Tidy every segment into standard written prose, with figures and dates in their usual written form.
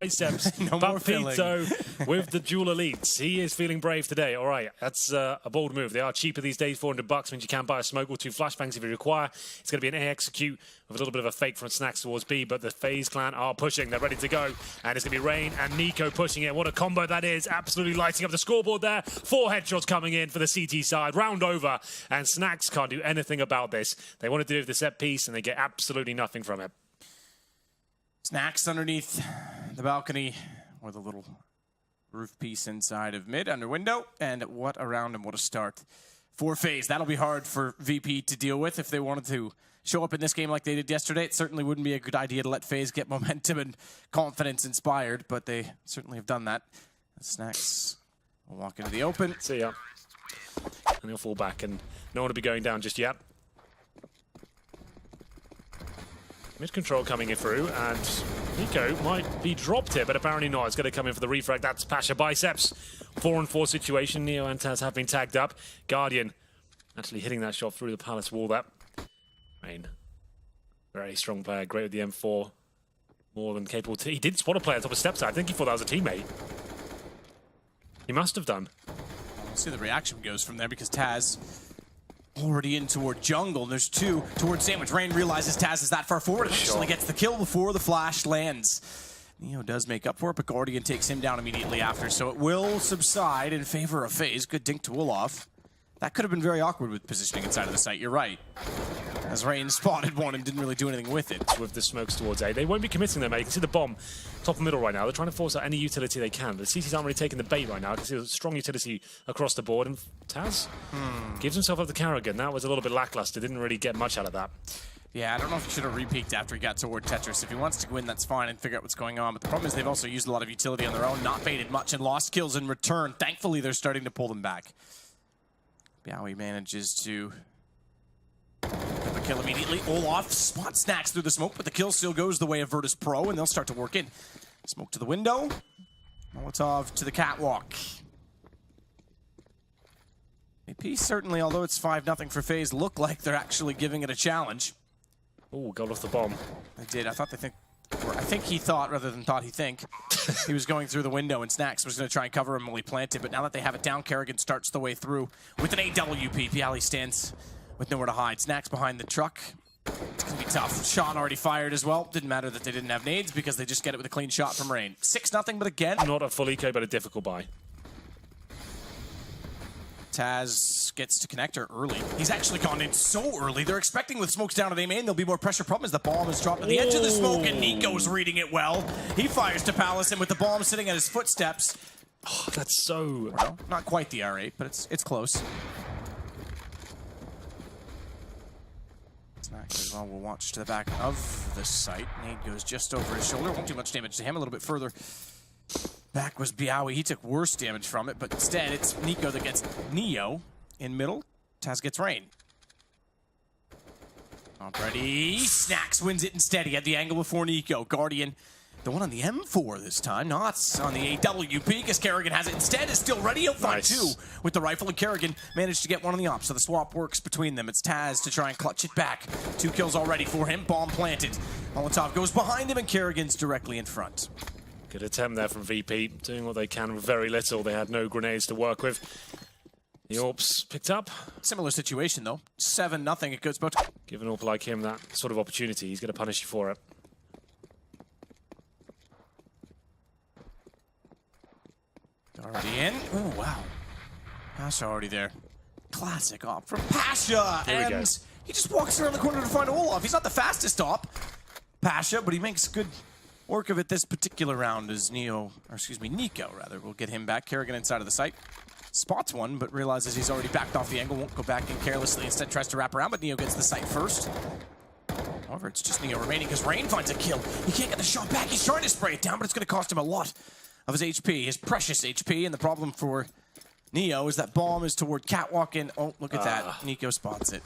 biceps. No but more filling. Pito with the dual elites. He is feeling brave today. All right, that's a bold move. They are cheaper these days, $400 means you can buy a smoke or 2 flashbangs if you require. It's going to be an A execute with a little bit of a fake from Snacks towards B, but the FaZe clan are pushing. They're ready to go. And it's going to be Rain and Nico pushing it. What a combo that is. Absolutely lighting up the scoreboard there. 4 headshots coming in for the CT side. Round over. And Snacks can't do anything about this. They want to do the set piece, and they get absolutely nothing from it. Snacks underneath the balcony, or the little roof piece inside of mid, under window. And what a round and what a start for FaZe. That'll be hard for VP to deal with if they wanted to show up in this game like they did yesterday. It certainly wouldn't be a good idea to let FaZe get momentum and confidence inspired, but they certainly have done that. Snacks will walk into the open. See ya. And he'll fall back, and no one will be going down just yet. Mid control coming in through, and Nico might be dropped here, but apparently not. It's going to come in for the refrag. That's Pasha biceps. 4-on-4 situation. Neo and Taz have been tagged up. Guardian actually hitting that shot through the Palace wall. That Rain, very strong player, great with the M4, more than capable. He did spot a player on top of step side. I think he thought that was a teammate. He must have done. We'll see the reaction goes from there, because Taz already in toward jungle, and there's 2 towards sandwich. Rain realizes Taz is that far forward and actually gets the kill before the flash lands. Neo does make up for it, but Guardian takes him down immediately after, so it will subside in favor of FaZe. Good dink to Wolof. That could have been very awkward with positioning inside of the site, you're right. As Rain spotted one and didn't really do anything with it. With the smokes towards A. They won't be committing them, mate. You can see the bomb top and middle right now. They're trying to force out any utility they can. But the CTs aren't really taking the bait right now. I can see a strong utility across the board. And Taz gives himself up to Karrigan. That was a little bit lackluster. Didn't really get much out of that. Yeah, I don't know if he should have re-peeked after he got toward Tetris. If he wants to go in, that's fine, and figure out what's going on. But the problem is they've also used a lot of utility on their own, not baited much, and lost kills in return. Thankfully, they're starting to pull them back. Biawi manages to get the kill immediately. Olaf spot Snacks through the smoke, but the kill still goes the way of Virtus.pro, and they'll start to work in. Smoke to the window. Molotov to the catwalk. AP certainly, although it's 5-0 for FaZe, look like they're actually giving it a challenge. Oh, got off the bomb. They did. I think he thought, rather than thought he think, he was going through the window, and Snacks was going to try and cover him while he planted. But now that they have it down, Karrigan starts the way through with an AWP. Piali stands with nowhere to hide. Snacks behind the truck. It's going to be tough. Shot already fired as well. Didn't matter that they didn't have nades, because they just get it with a clean shot from Rain. 6-0, but again, Not a full eco, but a difficult buy. Taz gets to connector early. He's actually gone in so early. They're expecting with smokes down at A main, there'll be more pressure. Problem is the bomb is dropped at the edge of the smoke, and Nico's reading it well. He fires to Palace, and with the bomb sitting at his footsteps. Oh, that's so... Well, not quite the R8, but it's close. Snacks as well will watch to the back of the site. Nade goes just over his shoulder. Won't do much damage to him. A little bit further back was Biawi. He took worse damage from it, but instead it's Nico that gets Neo in middle. Taz gets Rain. Already, Snacks wins it instead. He had the angle before Nico. Guardian, the one on the M4 this time, not on the AWP, because Karrigan has it instead. Is still ready. He'll find 2 with the rifle, and Karrigan managed to get one on the op, so the swap works between them. It's Taz to try and clutch it back. 2 kills already for him. Bomb planted. Molotov goes behind him, and Karrigan's directly in front. Good attempt there from VP, doing what they can with very little. They had no grenades to work with. The AWP's picked up. Similar situation, though. 7-0. It goes about... Give an AWP like him that sort of opportunity. He's going to punish you for it. Already in. Oh, wow. Pasha already there. Classic op from Pasha. And he just walks around the corner to find Olaf. He's not the fastest op, Pasha, but he makes good work of it this particular round as Nico rather. We'll get him back. Karrigan inside of the site. Spots one, but realizes he's already backed off the angle. Won't go back in carelessly. Instead tries to wrap around, but Neo gets the site first. However, it's just Neo remaining because Rain finds a kill. He can't get the shot back. He's trying to spray it down, but it's going to cost him a lot of his HP, his precious HP. And the problem for Neo is that bomb is toward catwalk, and oh, look at that. Nico spots it.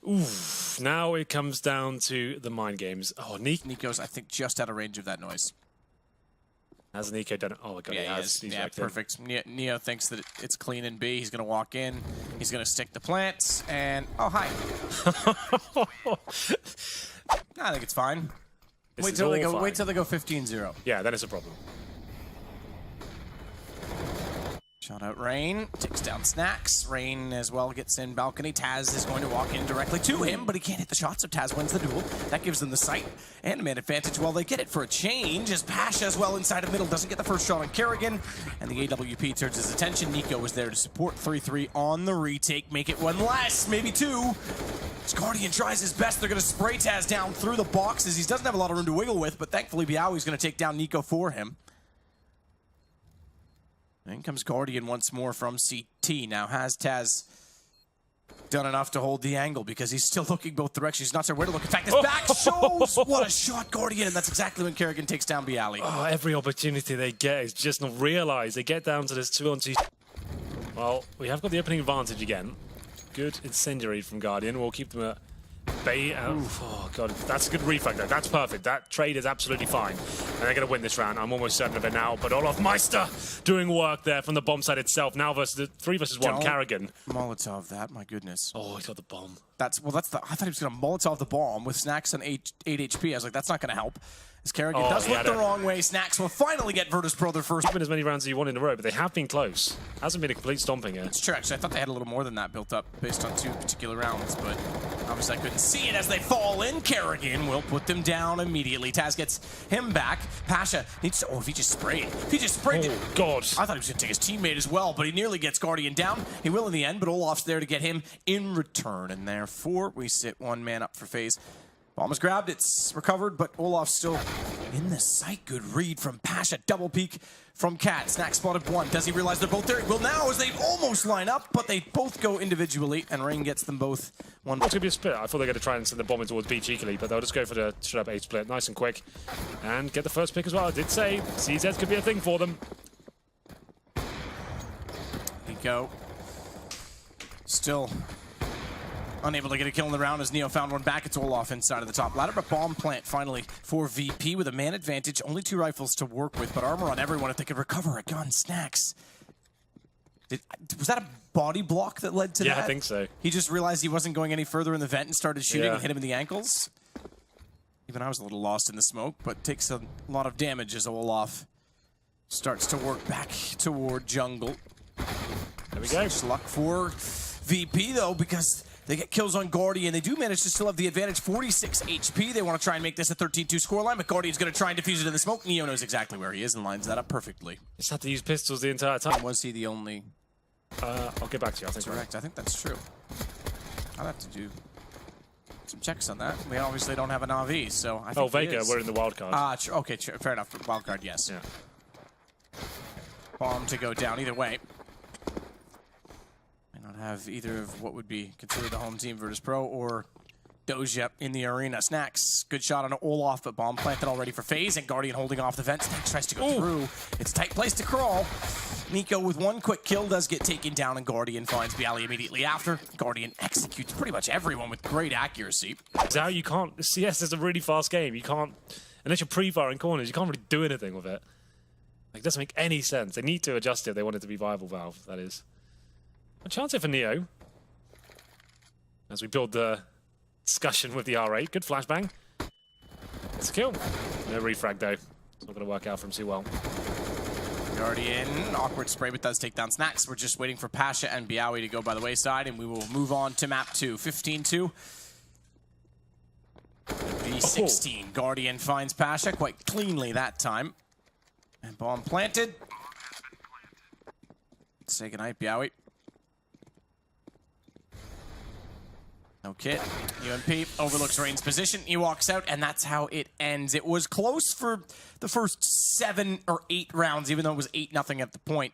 Oof. Now it comes down to the mind games. Oh, Nico's, I think, just out of range of that noise. Has Nico done it? Oh my god, yeah, he has. He's yeah, perfect. Neo thinks that it's clean in B. He's going to walk in. He's going to stick the plants, and oh, hi. I think it's fine. This Wait is till they all go. fine. Wait till they go 15-0. Yeah, then it's a problem. Shout out Rain, takes down Snacks. Rain as well gets in balcony. Taz is going to walk in directly to him, but he can't hit the shot, so Taz wins the duel. That gives them the sight and a man advantage while they get it for a change, as Pasha as well inside of middle doesn't get the first shot on Kerrigan, and the AWP turns his attention. Nico was there to support 3-3 on the retake, make it one less, maybe two. As Guardian tries his best, they're going to spray Taz down through the boxes. He doesn't have a lot of room to wiggle with, but thankfully Biawi's going to take down Nico for him. In comes Guardian once more from CT. Now, has Taz done enough to hold the angle? Because he's still looking both directions. He's not sure where to look. In fact, his back shows what a shot, Guardian. And that's exactly when Kerrigan takes down Bialy. Oh, every opportunity they get is just not realised. They get down to this 2-on-2. Well, we have got the opening advantage again. Good incendiary from Guardian. We'll keep them at bay. Oh, God. That's a good refrag, though. That's perfect. That trade is absolutely fine. And they're going to win this round. I'm almost certain of it now. But Olaf Meister doing work there from the bomb side itself. Now versus the 3 versus 1. Kerrigan. Molotov that, my goodness. Oh, he's got the bomb. I thought he was going to Molotov the bomb with Snacks on 8 HP. I was like, that's not going to help. As Kerrigan does look the wrong way, Snacks will finally get Virtus.pro their first. Been as many rounds as you want in a row, but they have been close. Hasn't been a complete stomping here. It's true, actually. I thought they had a little more than that built up based on 2 particular rounds, but obviously I couldn't see it as they fall in. Kerrigan will put them down immediately. Taz gets him back. Pasha needs to... Oh, if he just sprayed. If he just sprayed it. Oh, God. I thought he was going to take his teammate as well, but he nearly gets Guardian down. He will in the end, but Olaf's there to get him in return. And therefore, we sit 1 man up for Faze. Bomb is grabbed, it's recovered, but Olaf's still in the sight. Good read from Pasha. Double peek from Cat. Snack spotted 1. Does he realize they're both there? Well, now as they almost line up, but they both go individually, and Rain gets them both 1. It's going to be a split. I thought they were going to try and send the bomb in towards B cheekily, but they'll just go for the straight up 8 split. Nice and quick. And get the first pick as well. I did say CZ could be a thing for them. Nico still unable to get a kill in the round as Neo found one back. It's Olaf inside of the top ladder, but bomb plant finally for VP with a man advantage. Only 2 rifles to work with, but armor on everyone if they could recover a gun. Snacks. Was that a body block that led to that? Yeah, I think so. He just realized he wasn't going any further in the vent and started shooting and hit him in the ankles. Even I was a little lost in the smoke, but takes a lot of damage as Olaf starts to work back toward jungle. There we go. Such luck for VP, though, because they get kills on Guardian. They do manage to still have the advantage, 46 HP. They want to try and make this a 13-2 scoreline, but Guardian's going to try and defuse it in the smoke. Neo knows exactly where he is and lines that up perfectly. Just had to use pistols the entire time. Was he the only... I'll get back to you, I think. Correct, I think that's true. I'll have to do some checks on that. We obviously don't have an AV, so I think Oh, Vega, we're in the wild card. Okay, fair enough. Wild card, yes. Yeah. Bomb to go down either way. Not have either of what would be considered the home team, Virtus.pro or Doja in the arena. Snacks, good shot on Olaf, but bomb planted already for Faze, and Guardian holding off the vent. Snacks tries to go through. It's a tight place to crawl. Nico with 1 quick kill does get taken down, and Guardian finds Bialy immediately after. Guardian executes pretty much everyone with great accuracy. Now you can't... CS is a really fast game. You can't... Unless you're pre-firing corners, you can't really do anything with it. Like, it doesn't make any sense. They need to adjust it if they want it to be viable, Valve, that is. A chance here for Neo. As we build the discussion with the R8. Good flashbang. It's a kill. No refrag, though. It's not going to work out for him too well. Guardian, awkward spray, but does take down Snacks. We're just waiting for Pasha and Bialy to go by the wayside, and we will move on to map 2. 15-2. B16. Guardian finds Pasha quite cleanly that time. And bomb planted. Say goodnight, Bialy. No kit. UMP overlooks Rain's position. He walks out, and that's how it ends. It was close for the first 7 or 8 rounds, even though it was 8-0 at the point.